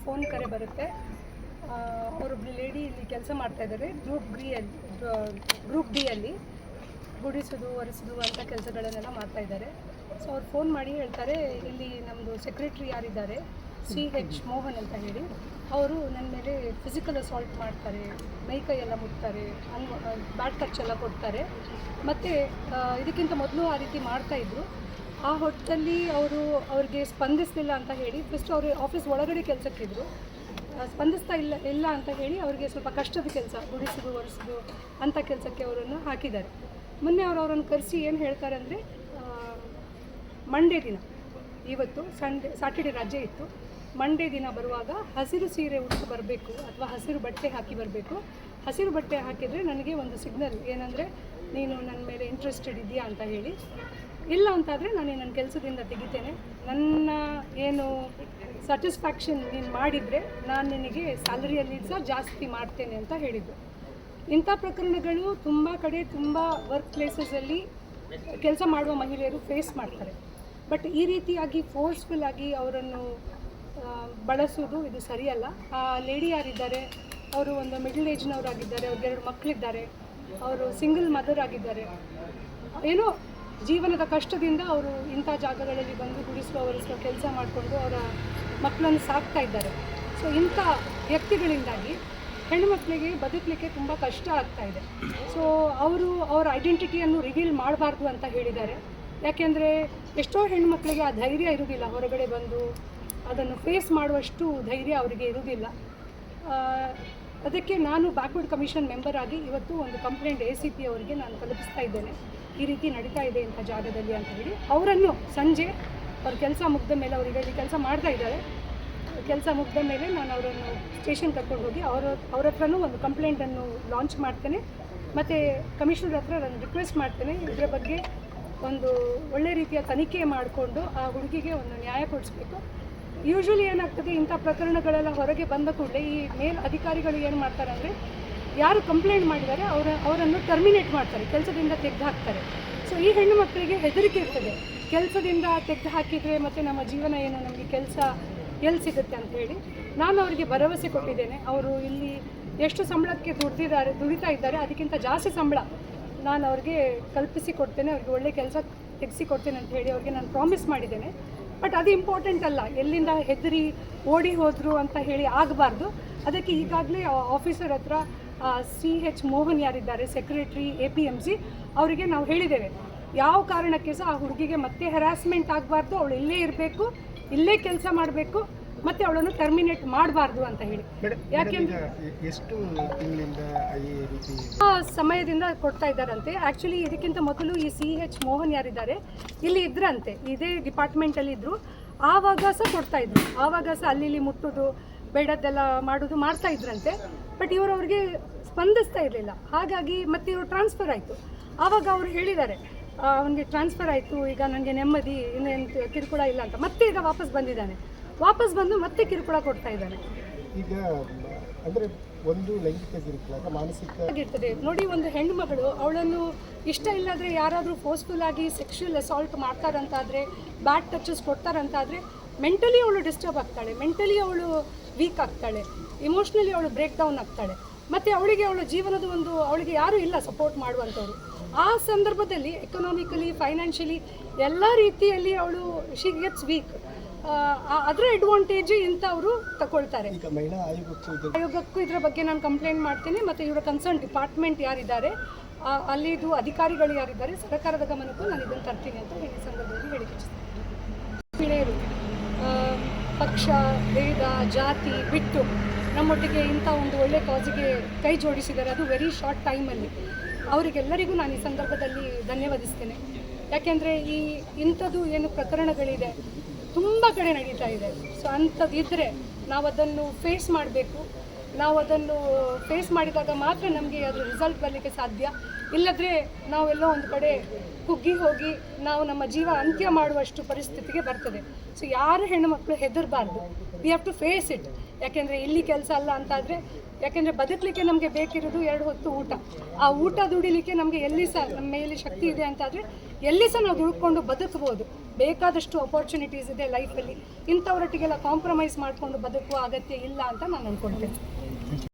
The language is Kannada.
ಫೋನ್ ಕರೆ ಬರುತ್ತೆ. ಅವರೊಬ್ಬರು ಲೇಡಿ ಇಲ್ಲಿ ಕೆಲಸ ಮಾಡ್ತಾಯಿದ್ದಾರೆ ಗ್ರೂಪ್ ಡಿ ಅಲ್ಲಿ ಗುಡಿಸೋದು ಒರೆಸೋದು ಅಂತ ಕೆಲಸಗಳನ್ನೆಲ್ಲ ಮಾಡ್ತಾಯಿದ್ದಾರೆ. ಸೊ ಅವ್ರು ಫೋನ್ ಮಾಡಿ ಹೇಳ್ತಾರೆ, ಇಲ್ಲಿ ನಮ್ಮದು ಸೆಕ್ರೆಟ್ರಿ ಯಾರಿದ್ದಾರೆ CH ಮೋಹನ್ ಅಂತ ಹೇಳಿ, ಅವರು ನನ್ನ ಮೇಲೆ ಫಿಸಿಕಲ್ ಅಸಾಲ್ಟ್ ಮಾಡ್ತಾರೆ, ಮೈಕೈ ಎಲ್ಲ ಮುಟ್ತಾರೆ, ಬ್ಯಾಡ್ ಟಚ್ ಎಲ್ಲ ಕೊಡ್ತಾರೆ. ಮತ್ತು ಇದಕ್ಕಿಂತ ಮೊದಲು ಆ ರೀತಿ ಮಾಡ್ತಾಯಿದ್ರು. ಆ ಹೊತ್ತಲ್ಲಿ ಅವ್ರಿಗೆ ಸ್ಪಂದಿಸಲಿಲ್ಲ ಅಂತ ಹೇಳಿ ಫಸ್ಟ್ ಅವರು ಆಫೀಸ್ ಒಳಗಡೆ ಕೆಲಸಕ್ಕಿದ್ರು, ಸ್ಪಂದಿಸ್ತಾ ಇಲ್ಲ ಅಂತ ಹೇಳಿ ಅವರಿಗೆ ಸ್ವಲ್ಪ ಕಷ್ಟದ ಕೆಲಸ, ಗುಡಿಸೋದು ಒರೆಸೋದು ಅಂಥ ಕೆಲಸಕ್ಕೆ ಅವರನ್ನು ಹಾಕಿದ್ದಾರೆ. ಮೊನ್ನೆ ಅವರನ್ನು ಕರೆಸಿ ಏನು ಹೇಳ್ತಾರೆ ಅಂದರೆ, ಮಂಡೇ ದಿನ, ಇವತ್ತು ಸ್ಯಾಟರ್ಡೆ ರಜೆ ಇತ್ತು, ಮಂಡೇ ದಿನ ಬರುವಾಗ ಹಸಿರು ಸೀರೆ ಉಟ್ಟು ಬರಬೇಕು ಅಥವಾ ಹಸಿರು ಬಟ್ಟೆ ಹಾಕಿ ಬರಬೇಕು. ಹಸಿರು ಬಟ್ಟೆ ಹಾಕಿದರೆ ನನಗೆ ಒಂದು ಸಿಗ್ನಲ್ ಏನಂದರೆ, ನೀನು ನನ್ನ ಮೇಲೆ ಇಂಟ್ರೆಸ್ಟೆಡ್ ಇದೆಯಾ ಅಂತ ಹೇಳಿ. ಇಲ್ಲ ಅಂತಾದರೆ ನಾನು ನನ್ನ ಕೆಲಸದಿಂದ ತೆಗಿತೇನೆ, ನನ್ನ ಏನು ಸ್ಯಾಟಿಸ್ಫ್ಯಾಕ್ಷನ್ ನೀನು ಮಾಡಿದರೆ ನಾನು ನಿನಗೆ ಸ್ಯಾಲರಿಯಲ್ಲಿ ಸಹ ಜಾಸ್ತಿ ಮಾಡ್ತೇನೆ ಅಂತ ಹೇಳಿದ್ದು. ಇಂಥ ಪ್ರಕರಣಗಳು ತುಂಬ ಕಡೆ, ತುಂಬ ವರ್ಕ್ ಪ್ಲೇಸಸಲ್ಲಿ ಕೆಲಸ ಮಾಡುವ ಮಹಿಳೆಯರು ಫೇಸ್ ಮಾಡ್ತಾರೆ. ಬಟ್ ಈ ರೀತಿಯಾಗಿ ಫೋರ್ಸ್ಫುಲ್ ಆಗಿ ಅವರನ್ನು ಬಳಸೋದು ಇದು ಸರಿಯಲ್ಲ. ಆ ಲೇಡಿ ಯಾರಿದ್ದಾರೆ ಅವರು ಒಂದು ಮಿಡಲ್ ಏಜ್ನವರಾಗಿದ್ದಾರೆ, ಅವ್ರಿಗೆ 2 ಮಕ್ಕಳಿದ್ದಾರೆ, ಅವರು ಸಿಂಗಲ್ ಮದರ್ ಆಗಿದ್ದಾರೆ. ಏನೋ ಜೀವನದ ಕಷ್ಟದಿಂದ ಅವರು ಇಂಥ ಜಾಗಗಳಲ್ಲಿ ಬಂದು ಒರೆಸುವ ಕೆಲಸ ಮಾಡಿಕೊಂಡು ಅವರ ಮಕ್ಕಳನ್ನು ಸಾಕ್ತಾ ಇದ್ದಾರೆ. ಸೊ ಇಂಥ ವ್ಯಕ್ತಿಗಳಿಂದಾಗಿ ಹೆಣ್ಣುಮಕ್ಕಳಿಗೆ ಬದುಕಲಿಕ್ಕೆ ತುಂಬ ಕಷ್ಟ ಆಗ್ತಾ ಇದೆ. ಸೊ ಅವರ ಐಡೆಂಟಿಟಿಯನ್ನು ರಿವೀಲ್ ಮಾಡಬಾರ್ದು ಅಂತ ಹೇಳಿದ್ದಾರೆ. ಯಾಕೆಂದರೆ ಎಷ್ಟೋ ಹೆಣ್ಣುಮಕ್ಕಳಿಗೆ ಆ ಧೈರ್ಯ ಇರುವುದಿಲ್ಲ, ಹೊರಗಡೆ ಬಂದು ಅದನ್ನು ಫೇಸ್ ಮಾಡುವಷ್ಟು ಧೈರ್ಯ ಅವರಿಗೆ ಇರುವುದಿಲ್ಲ. ಅದಕ್ಕೆ ನಾನು ಬ್ಯಾಕ್ವರ್ಡ್ ಕಮಿಷನ್ ಮೆಂಬರ್ ಆಗಿ ಇವತ್ತು ಒಂದು ಕಂಪ್ಲೇಂಟ್ ACP ಅವರಿಗೆ ನಾನು ತಲುಪಿಸ್ತಾ ಇದ್ದೇನೆ, ಈ ರೀತಿ ನಡೀತಾ ಇದೆ ಇಂಥ ಜಾಗದಲ್ಲಿ ಅಂತ ಹೇಳಿ. ಅವರನ್ನು ಸಂಜೆ ಅವ್ರ ಕೆಲಸ ಮುಗಿದ ಮೇಲೆ, ಅವರಿಗೆ ಇಲ್ಲಿ ಕೆಲಸ ಮಾಡ್ತಾ ಇದ್ದಾರೆ, ಕೆಲಸ ಮುಗಿದ ಮೇಲೆ ನಾನು ಅವರನ್ನು ಸ್ಟೇಷನ್ ಕರ್ಕೊಂಡು ಹೋಗಿ ಅವ್ರ ಹತ್ರನೂ ಒಂದು ಕಂಪ್ಲೇಂಟನ್ನು ಲಾಂಚ್ ಮಾಡ್ತೇನೆ. ಮತ್ತು ಕಮಿಷನರ್ ಹತ್ರ ನಾನು ರಿಕ್ವೆಸ್ಟ್ ಮಾಡ್ತೇನೆ, ಇದರ ಬಗ್ಗೆ ಒಂದು ಒಳ್ಳೆ ರೀತಿಯ ತನಿಖೆ ಮಾಡಿಕೊಂಡು ಆ ಹುಡುಗಿಗೆ ಒಂದು ನ್ಯಾಯ ಕೊಡಿಸ್ಬೇಕು. ಯೂಶ್ವಲಿ ಏನಾಗ್ತದೆ, ಇಂಥ ಪ್ರಕರಣಗಳೆಲ್ಲ ಹೊರಗೆ ಬಂದ ಕೂಡಲೇ ಈ ಮೇಲ್ ಅಧಿಕಾರಿಗಳು ಏನು ಮಾಡ್ತಾರೆ ಅಂದರೆ, ಯಾರು ಕಂಪ್ಲೇಂಟ್ ಮಾಡಿದ್ದಾರೆ ಅವರನ್ನು ಟರ್ಮಿನೇಟ್ ಮಾಡ್ತಾರೆ, ಕೆಲಸದಿಂದ ತೆಗೆದು ಹಾಕ್ತಾರೆ. ಸೊ ಈ ಹೆಣ್ಣು ಮಕ್ಕಳಿಗೆ ಹೆದರಿಕೆ ಇರ್ತದೆ, ಕೆಲಸದಿಂದ ತೆಗೆದು ಹಾಕಿದರೆ ಮತ್ತು ನಮ್ಮ ಜೀವನ ಏನು, ನಮಗೆ ಕೆಲಸ ಎಲ್ಲಿ ಸಿಗುತ್ತೆ ಅಂತ ಹೇಳಿ. ನಾನು ಅವರಿಗೆ ಭರವಸೆ ಕೊಟ್ಟಿದ್ದೇನೆ, ಅವರು ಇಲ್ಲಿ ಎಷ್ಟು ಸಂಬಳಕ್ಕೆ ದುಡಿತಾ ಇದ್ದಾರೆ ಅದಕ್ಕಿಂತ ಜಾಸ್ತಿ ಸಂಬಳ ನಾನು ಅವ್ರಿಗೆ ಕಲ್ಪಿಸಿ ಕೊಡ್ತೇನೆ, ಅವ್ರಿಗೆ ಒಳ್ಳೆ ಕೆಲಸ ತೆಗೆಸಿ ಕೊಡ್ತೇನೆ ಅಂತ ಹೇಳಿ ಅವ್ರಿಗೆ ನಾನು ಪ್ರಾಮಿಸ್ ಮಾಡಿದ್ದೇನೆ. ಬಟ್ ಅದು ಇಂಪಾರ್ಟೆಂಟ್ ಅಲ್ಲ, ಎಲ್ಲಿಂದ ಹೆದರಿ ಓಡಿ ಹೋದರು ಅಂತ ಹೇಳಿ ಆಗಬಾರ್ದು. ಅದಕ್ಕೆ ಈಗಾಗಲೇ ಆಫೀಸರ್ ಹತ್ರ CH ಮೋಹನ್ ಯಾರಿದ್ದಾರೆ ಸೆಕ್ರೆಟ್ರಿ APMC ಅವರಿಗೆ ನಾವು ಹೇಳಿದ್ದೇವೆ, ಯಾವ ಕಾರಣಕ್ಕೆ ಸಹ ಆ ಹುಡುಗಿಗೆ ಮತ್ತೆ ಹ್ಯಾರಾಸ್ಮೆಂಟ್ ಆಗಬಾರ್ದು, ಅವಳು ಇಲ್ಲೇ ಇರಬೇಕು, ಇಲ್ಲೇ ಕೆಲಸ ಮಾಡಬೇಕು, ಮತ್ತು ಅವಳನ್ನು ಟರ್ಮಿನೇಟ್ ಮಾಡಬಾರ್ದು ಅಂತ ಹೇಳಿ. ಯಾಕೆಂದರೆ ಎಷ್ಟು ತಿಂಗಳಿಂದ ಈ ರೀತಿ ಸಮಯದಿಂದ ಕೊಡ್ತಾ ಇದ್ದಾರಂತೆ. ಆ್ಯಕ್ಚುಲಿ ಇದಕ್ಕಿಂತ ಮೊದಲು ಈ CH ಮೋಹನ್ ಯಾರಿದ್ದಾರೆ ಇಲ್ಲಿ ಇದ್ರಂತೆ, ಇದೇ ಡಿಪಾರ್ಟ್ಮೆಂಟಲ್ಲಿ ಇದ್ದರು, ಆವಾಗ ಸಹ ಕೊಡ್ತಾಯಿದ್ರು, ಆವಾಗ ಸಹ ಅಲ್ಲಿ ಮುಟ್ಟೋದು ಬೇಡದ್ದೆಲ್ಲ ಮಾಡೋದು ಮಾಡ್ತಾ ಇದ್ರಂತೆ. ಬಟ್ ಅವ್ರಿಗೆ ಸ್ಪಂದಿಸ್ತಾ ಇರಲಿಲ್ಲ, ಹಾಗಾಗಿ ಮತ್ತೆ ಇವರು ಟ್ರಾನ್ಸ್ಫರ್ ಆಯಿತು. ಆವಾಗ ಅವರು ಹೇಳಿದ್ದಾರೆ, ಅವನಿಗೆ ಟ್ರಾನ್ಸ್ಫರ್ ಆಯಿತು, ಈಗ ನನಗೆ ನೆಮ್ಮದಿ, ಇನ್ನೇನು ಕಿರುಕುಳ ಇಲ್ಲ ಅಂತ. ಮತ್ತೆ ಈಗ ವಾಪಸ್ ಬಂದಿದ್ದಾನೆ, ವಾಪಸ್ ಬಂದು ಮತ್ತೆ ಕಿರುಕುಳ ಕೊಡ್ತಾ ಇದ್ದಾನೆ. ಈಗ ಅಂದರೆ ಒಂದು ಲೈಂಗಿಕ ಕಿರುಕುಳ ಮಾನಸಿಕ ಆಗಿರ್ತದೆ ನೋಡಿ. ಒಂದು ಹೆಣ್ಣು ಮಗಳು, ಅವಳನ್ನು ಇಷ್ಟ ಇಲ್ಲಾದರೆ ಯಾರಾದರೂ ಫೋರ್ಸ್ಫುಲ್ ಆಗಿ ಸೆಕ್ಷುವಲ್ ಅಸಾಲ್ಟ್ ಮಾಡ್ತಾರಂತಾದರೆ, ಬ್ಯಾಡ್ ಟಚಸ್ ಕೊಡ್ತಾರಂತಾದರೆ ಮೆಂಟಲಿ ಅವಳು ಡಿಸ್ಟರ್ಬ್ ಆಗ್ತಾಳೆ, ಮೆಂಟಲಿ ಅವಳು ವೀಕ್ ಆಗ್ತಾಳೆ, ಇಮೋಷ್ನಲಿ ಅವಳು ಬ್ರೇಕ್ ಡೌನ್ ಆಗ್ತಾಳೆ. ಮತ್ತು ಅವಳ ಜೀವನದ ಅವಳಿಗೆ ಯಾರೂ ಇಲ್ಲ ಸಪೋರ್ಟ್ ಮಾಡುವಂಥವ್ರು. ಆ ಸಂದರ್ಭದಲ್ಲಿ ಎಕನಾಮಿಕಲಿ, ಫೈನಾನ್ಷಿಯಲಿ ಎಲ್ಲ ರೀತಿಯಲ್ಲಿ ಅವಳು ಶಿ ಗೆಟ್ಸ್ ವೀಕ್. ಅದರ ಅಡ್ವಾಂಟೇಜ್ ಇಂಥವರು ತಗೊಳ್ತಾರೆ. ಈಗ ಮಹಿಳಾ ಆಯೋಗಕ್ಕೂ ಇದರ ಬಗ್ಗೆ ನಾನು ಕಂಪ್ಲೇಂಟ್ ಮಾಡ್ತೀನಿ. ಮತ್ತು ಇವರ ಕನ್ಸರ್ನ್ ಡಿಪಾರ್ಟ್ಮೆಂಟ್ ಯಾರಿದ್ದಾರೆ, ಅಲ್ಲಿದು ಅಧಿಕಾರಿಗಳು ಯಾರಿದ್ದಾರೆ, ಸರ್ಕಾರದ ಗಮನಕ್ಕೂ ನಾನು ಇದನ್ನು ತರ್ತೀನಿ ಅಂತ ಈ ಸಂದರ್ಭದಲ್ಲಿ ಹೇಳಿಕೆ. ಮಹಿಳೆಯರು ಪಕ್ಷ, ಭೇದ, ಜಾತಿ ಬಿಟ್ಟು ನಮ್ಮೊಟ್ಟಿಗೆ ಇಂಥ ಒಂದು ಒಳ್ಳೆ ಕಾಜಿಗೆ ಕೈ ಜೋಡಿಸಿದ್ದಾರೆ, ಅದು ವೆರಿ ಶಾರ್ಟ್ ಟೈಮಲ್ಲಿ. ಅವರಿಗೆಲ್ಲರಿಗೂ ನಾನು ಈ ಸಂದರ್ಭದಲ್ಲಿ ಧನ್ಯವಾದಿಸ್ತೇನೆ. ಯಾಕೆಂದರೆ ಇಂಥದ್ದು ಏನು ಪ್ರಕರಣಗಳಿದೆ ತುಂಬ ಕಡೆ ನಡೀತಾ ಇದೆ. ಸೊ ಅಂಥದ್ದು ಇದ್ದರೆ ನಾವು ಅದನ್ನು ಫೇಸ್ ಮಾಡಬೇಕು. ನಾವು ಅದನ್ನು ಫೇಸ್ ಮಾಡಿದಾಗ ಮಾತ್ರ ನಮಗೆ ಅದರ ರಿಸಲ್ಟ್ ಬರಲಿಕ್ಕೆ ಸಾಧ್ಯ. ಇಲ್ಲದ್ರೆ ನಾವೆಲ್ಲೋ ಒಂದು ಕಡೆ ಕುಗ್ಗಿ ಹೋಗಿ ನಾವು ನಮ್ಮ ಜೀವ ಅಂತ್ಯ ಮಾಡುವಷ್ಟು ಪರಿಸ್ಥಿತಿಗೆ ಬರ್ತದೆ. ಸೊ ಯಾರು ಹೆಣ್ಣುಮಕ್ಕಳು ಹೆದರಬಾರ್ದು, we have to face it. ಯಾಕೆಂದರೆ ಇಲ್ಲಿ ಕೆಲಸ ಅಲ್ಲ ಅಂತಾದರೆ, ಯಾಕೆಂದರೆ ಬದುಕಲಿಕ್ಕೆ ನಮಗೆ ಬೇಕಿರೋದು 2 ಹೊತ್ತು ಊಟ. ಆ ಊಟ ದುಡಿಲಿಕ್ಕೆ ನಮಗೆ ಎಲ್ಲಿ ಸಹ ನಮ್ಮ ಮೇಲೆ ಶಕ್ತಿ ಇದೆ ಅಂತಾದರೆ ಎಲ್ಲಿ ಸಹ ನಾವು ದುಡ್ಕೊಂಡು ಬದುಕ್ಬೋದು. ಬೇಕಾದಷ್ಟು ಅಪಾರ್ಚುನಿಟೀಸ್ ಇದೆ ಲೈಫಲ್ಲಿ, ಇಂಥವರೊಟ್ಟಿಗೆಲ್ಲ ಕಾಂಪ್ರಮೈಸ್ ಮಾಡಿಕೊಂಡು ಬದುಕುವ ಅಗತ್ಯ ಇಲ್ಲ ಅಂತ ನಾನು ಅಂದ್ಕೊಳ್ತೇನೆ.